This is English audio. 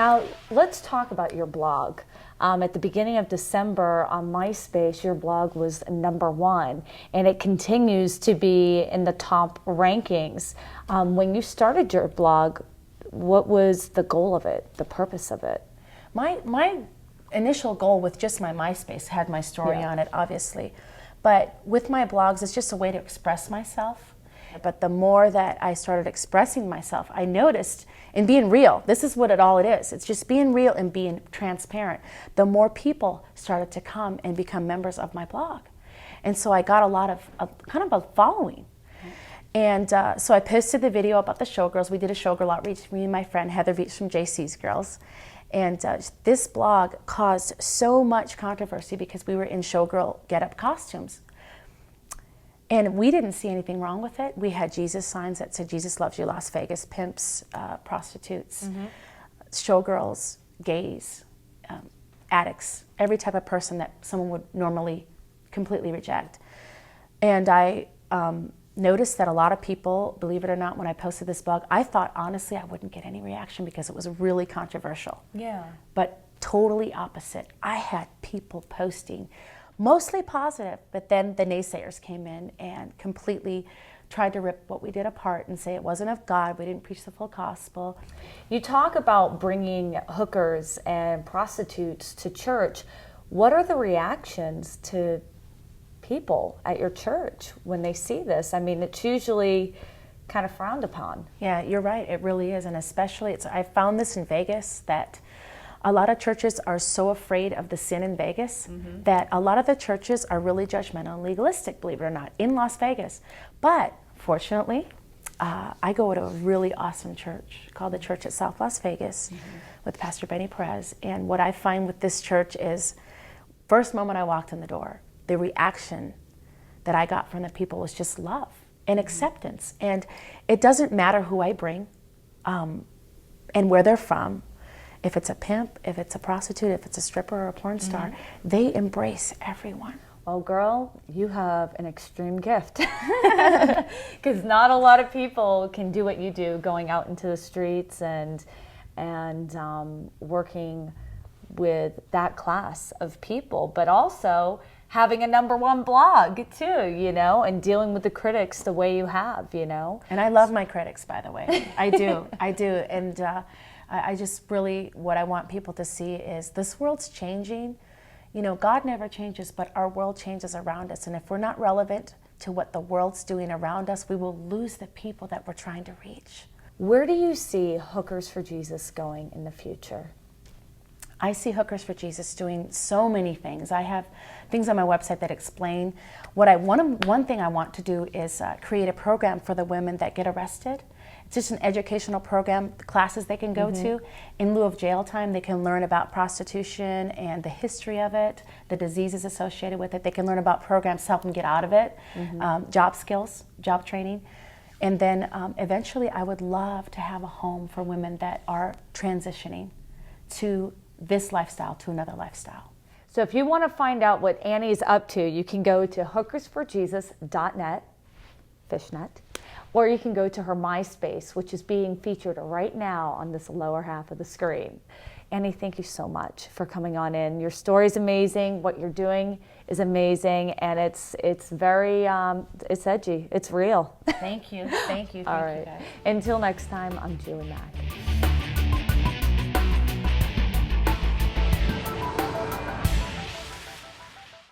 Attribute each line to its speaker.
Speaker 1: Now, let's talk about your blog. At the beginning of December on MySpace, your blog was #1, and it continues to be in the top rankings. When you started your blog, what was the goal of it, the purpose of it?
Speaker 2: My initial goal with just my MySpace had my story on it, obviously. But with my blogs, it's just a way to express myself. But the more that I started expressing myself, I noticed, and being real, this is what it is. It's just being real and being transparent. The more people started to come and become members of my blog. And so I got a lot of, kind of a following. And so I posted the video about the showgirls. We did a showgirl outreach, me and my friend Heather Veach from JC's Girls. And this blog caused so much controversy because we were in showgirl get-up costumes. And we didn't see anything wrong with it. We had Jesus signs that said, "Jesus loves you, Las Vegas," pimps, prostitutes, showgirls, gays, addicts, every type of person that someone would normally completely reject. And I noticed that a lot of people, believe it or not, when I posted this blog, I thought honestly I wouldn't get any reaction because it was really controversial.
Speaker 1: Yeah.
Speaker 2: But totally opposite. I had people posting, mostly positive, but then the naysayers came in and completely tried to rip what we did apart and say it wasn't of God, we didn't preach the full gospel.
Speaker 1: You talk about bringing hookers and prostitutes to church. What are the reactions to people at your church when they see this? I mean, it's usually kind of frowned upon.
Speaker 2: Yeah, you're right, it really is, and especially, I found this in Vegas, that a lot of churches are so afraid of the sin in Vegas that a lot of the churches are really judgmental and legalistic, believe it or not, in Las Vegas. But fortunately, I go to a really awesome church called the Church at South Las Vegas with Pastor Benny Perez. And what I find with this church is, first moment I walked in the door, the reaction that I got from the people was just love and acceptance. And it doesn't matter who I bring and where they're from. If it's a pimp, if it's a prostitute, if it's a stripper or a porn star, they embrace everyone.
Speaker 1: Well, girl, you have an extreme gift because not a lot of people can do what you do, going out into the streets and working with that class of people, but also having a #1 blog too, you know, and dealing with the critics the way you have, you know.
Speaker 2: And I love my critics, by the way. I do. And I just really, what I want people to see is this world's changing. You know, God never changes, but our world changes around us. And if we're not relevant to what the world's doing around us, we will lose the people that we're trying to reach.
Speaker 1: Where do you see Hookers for Jesus going in the future?
Speaker 2: I see Hookers for Jesus doing so many things. I have things on my website that explain what one thing I want to do is create a program for the women that get arrested. It's just an educational program, classes they can go to. In lieu of jail time, they can learn about prostitution and the history of it, the diseases associated with it. They can learn about programs to help them get out of it, job skills, job training. And then eventually I would love to have a home for women that are transitioning to this lifestyle, to another lifestyle.
Speaker 1: So if you want to find out what Annie's up to, you can go to hookersforjesus.net, fishnet, or you can go to her MySpace, which is being featured right now on this lower half of the screen. Annie, thank you so much for coming on in. Your story's amazing. What you're doing is amazing, and it's very it's edgy. It's real.
Speaker 2: Thank you. Thank you.
Speaker 1: All right.
Speaker 2: Thank you, guys.
Speaker 1: Until next time, I'm Julie Mack.